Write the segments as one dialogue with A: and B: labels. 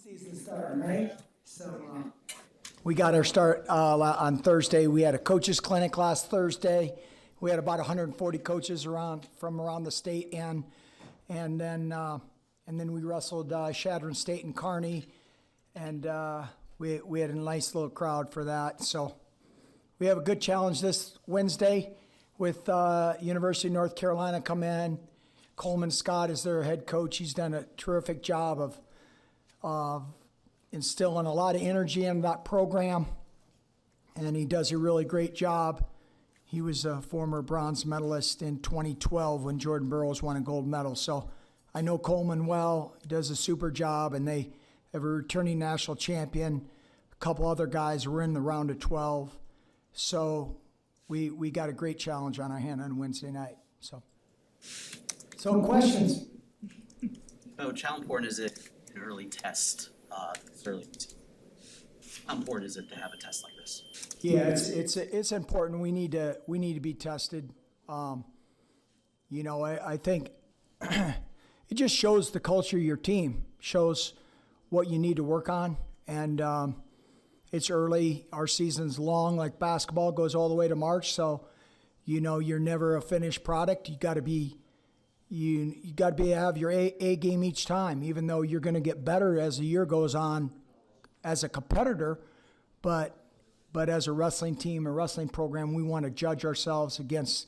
A: season starting, right? So we got our start on Thursday. We had a coaches clinic last Thursday. We had about 140 coaches from around the state, and then we wrestled Shadron State and Kearney, and we had a nice little crowd for that. So we have a good challenge this Wednesday with University of North Carolina come in. Coleman Scott is their head coach. He's done a terrific job of instilling a lot of energy in that program, and he does a really great job. He was a former bronze medalist in 2012 when Jordan Burroughs won a gold medal. So I know Coleman well. He does a super job, and they have a returning national champion. A couple other guys were in the round of 12. So we got a great challenge on our hand on Wednesday night. So questions?
B: Coach, how important is it an early test this early? How important is it to have a test like this?
A: Yeah, it's important. We need to be tested. I think it just shows the culture of your team, shows what you need to work on, and it's early. Our season's long, like basketball goes all the way to March, so you're never a finished product. You got to have your A game each time, even though you're going to get better as the year goes on as a competitor, but as a wrestling team, a wrestling program, we want to judge ourselves against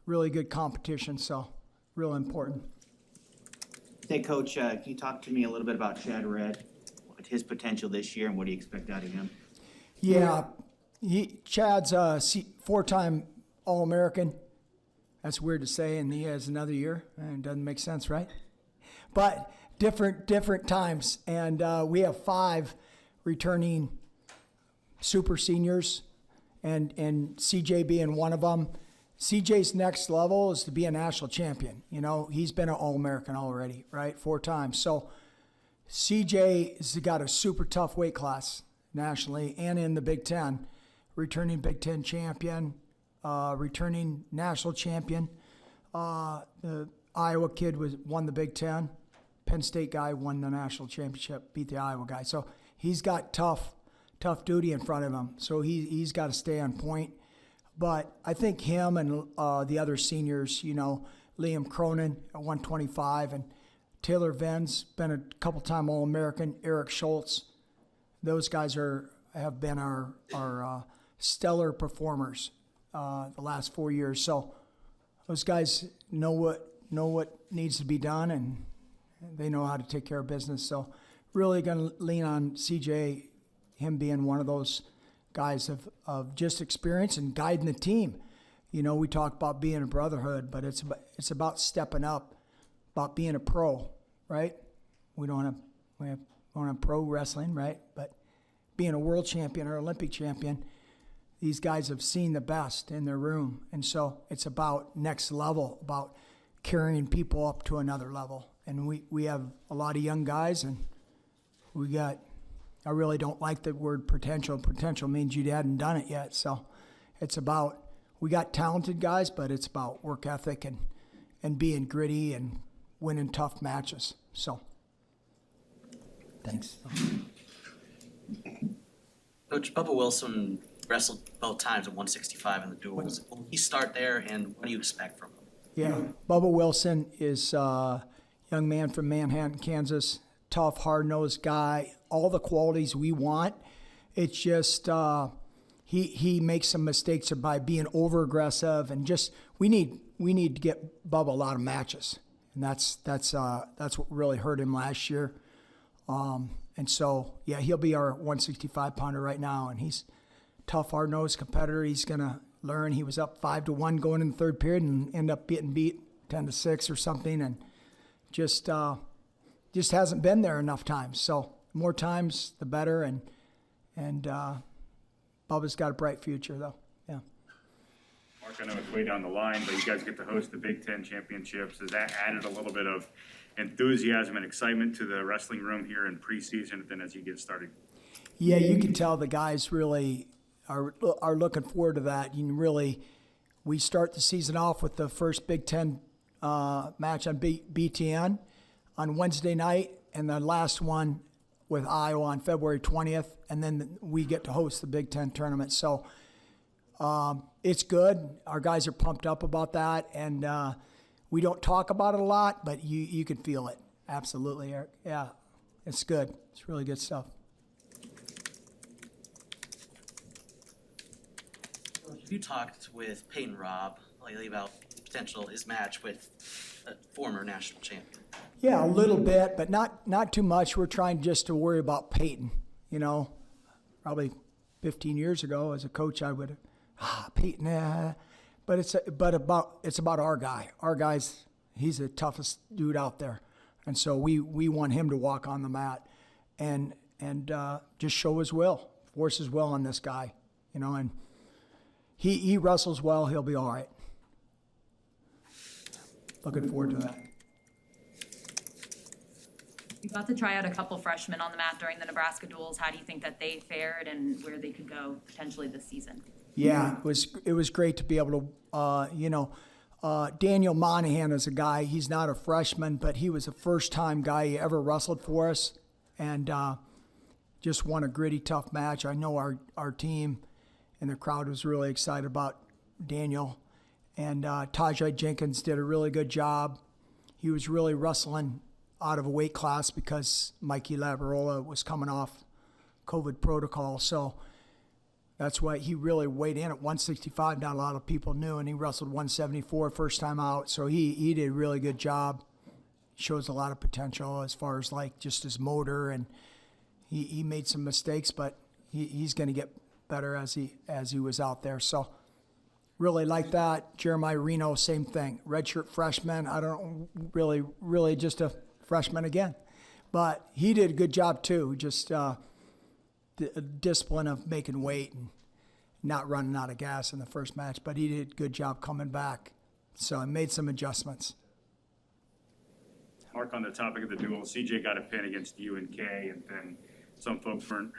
A: really good competition, so real important.
C: Hey, Coach, can you talk to me a little bit about Chad Red, his potential this year, and what do you expect out of him?
A: Yeah, Chad's a four-time All-American. That's weird to say, and he has another year. It doesn't make sense, right? But different times, and we have 5 returning super seniors, and CJ being one of them. CJ's next level is to be a national champion. He's been an All-American already, right? 4 times. So CJ has got a super tough weight class nationally and in the Big Ten. Returning Big Ten champion, returning national champion. The Iowa kid won the Big Ten. Penn State guy won the national championship, beat the Iowa guy. So he's got tough duty in front of him. So he's got to stay on point. But I think him and the other seniors, Liam Cronin at 125, and Taylor Ven's been a couple-time All-American, Eric Schultz. Those guys have been our stellar performers the last 4 years. So those guys know what needs to be done, and they know how to take care of business. So really going to lean on CJ, him being one of those guys of just experience and guiding the team. We talk about being a brotherhood, but it's about stepping up, about being a pro, right? We don't have pro wrestling, right? But being a world champion or Olympic champion, these guys have seen the best in their room. And so it's about next level, about carrying people up to another level. And we have a lot of young guys, and I really don't like the word potential. Potential means you hadn't done it yet. So it's about, we got talented guys, but it's about work ethic and being gritty and winning tough matches. So thanks.
B: Coach, Bubba Wilson wrestled both times at 165 in the duels. Will he start there, and what do you expect from him?
A: Yeah, Bubba Wilson is a young man from Manhattan, Kansas. Tough, hard-nosed guy, all the qualities we want. It's just he makes some mistakes by being over-aggressive, and just we need to get Bubba a lot of matches, and that's what really hurt him last year. And so yeah, he'll be our 165-pounder right now, and he's tough, hard-nosed competitor. He's gonna learn. He was up 5-1 going in the third period and end up getting beat 10-6 or something, and just hasn't been there enough times. So more times, the better. And Bubba's got a bright future, though. Yeah.
D: Mark, I know it's way down the line, but you guys get to host the Big Ten championships. Has that added a little bit of enthusiasm and excitement to the wrestling room here in preseason, and then as you get started?
A: Yeah, you can tell the guys really are looking forward to that. We start the season off with the first Big Ten match on BTN on Wednesday night, and the last one with Iowa on February 20th, and then we get to host the Big Ten tournament. So it's good. Our guys are pumped up about that, and we don't talk about it a lot, but you can feel it. Absolutely, Eric. Yeah, it's good. It's really good stuff.
B: Have you talked with Peyton Robb lately about his match with a former national champion?
A: Yeah, a little bit, but not too much. We're trying just to worry about Peyton. You know, probably 15 years ago as a coach, I would, Peyton, but it's about our guy. Our guy's, he's the toughest dude out there, and so we want him to walk on the mat and just show his will, force his will on this guy. You know, and he wrestles well. He'll be all right. Looking forward to that.
E: You got to try out a couple freshmen on the mat during the Nebraska duels. How do you think that they fared and where they could go potentially this season?
A: Yeah, it was great to be able to, Daniel Monahan is a guy, he's not a freshman, but he was a first-time guy he ever wrestled for us, and just won a gritty, tough match. I know our team and the crowd was really excited about Daniel. And Tajai Jenkins did a really good job. He was really wrestling out of a weight class because Mikey Labarola was coming off COVID protocol. So that's why he really weighed in at 165. Not a lot of people knew, and he wrestled 174 first time out. So he did a really good job. Shows a lot of potential as far as like just his motor, and he made some mistakes, but he's going to get better as he was out there. So really like that. Jeremiah Reno, same thing. Redshirt freshman. I don't really just a freshman again. But he did a good job too. Just the discipline of making weight and not running out of gas in the first match. But he did a good job coming back. So I made some adjustments.
D: Mark, on the topic of the duel, CJ got a pin against UNK, and then some folks weren't.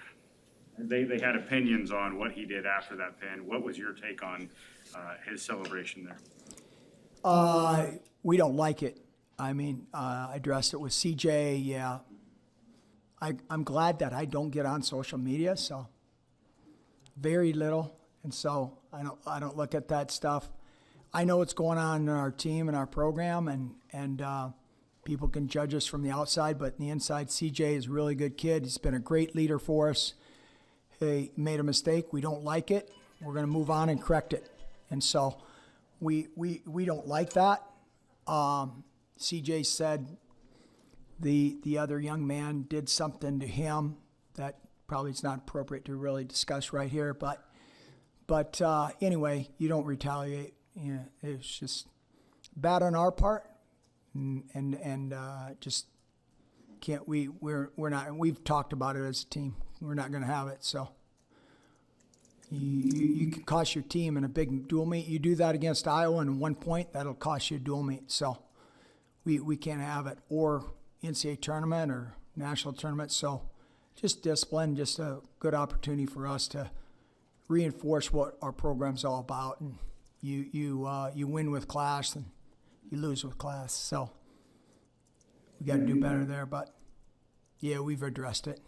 D: They had opinions on what he did after that pin. What was your take on his celebration there?
A: We don't like it. I mean, I addressed it with CJ. Yeah, I'm glad that I don't get on social media, so very little, and so I don't look at that stuff. I know what's going on in our team and our program, and people can judge us from the outside, but in the inside, CJ is a really good kid. He's been a great leader for us. He made a mistake. We don't like it. We're going to move on and correct it. And so we don't like that. CJ said the other young man did something to him that probably is not appropriate to really discuss right here. But anyway, you don't retaliate. Yeah, it's just bad on our part, and just can't. We're not. We've talked about it as a team. We're not going to have it. So you can cost your team in a big dual meet. You do that against Iowa in 1 point, that'll cost you a dual meet. So we can't have it, or NCAA tournament or national tournament. So just discipline, just a good opportunity for us to reinforce what our program's all about. And you win with class and you lose with class. So we got to do better there. But yeah, we've addressed it.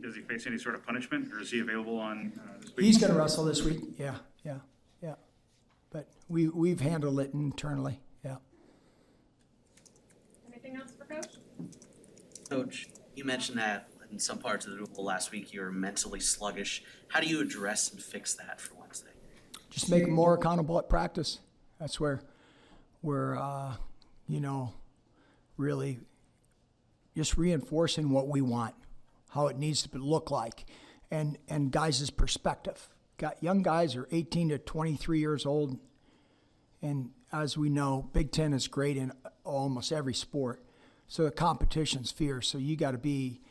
D: Does he face any sort of punishment, or is he available on this week?
A: He's going to wrestle this week. Yeah. But we've handled it internally. Yeah.
F: Anything else for Coach?
B: Coach, you mentioned that in some parts of the duel last week you were mentally sluggish. How do you address and fix that for Wednesday?
A: Just make them more accountable at practice. That's where we're, really just reinforcing what we want, how it needs to look like, and guys' perspective. Got young guys are 18 to 23 years old, and as we know, Big Ten is great in almost every sport, so the competition's fierce. So you got to be,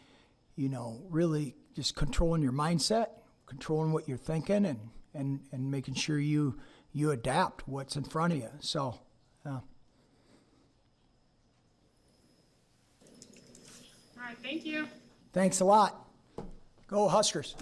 A: really just controlling your mindset, controlling what you're thinking, and making sure you adapt what's in front of you. So.
F: All right, thank you.
A: Thanks a lot. Go Huskers.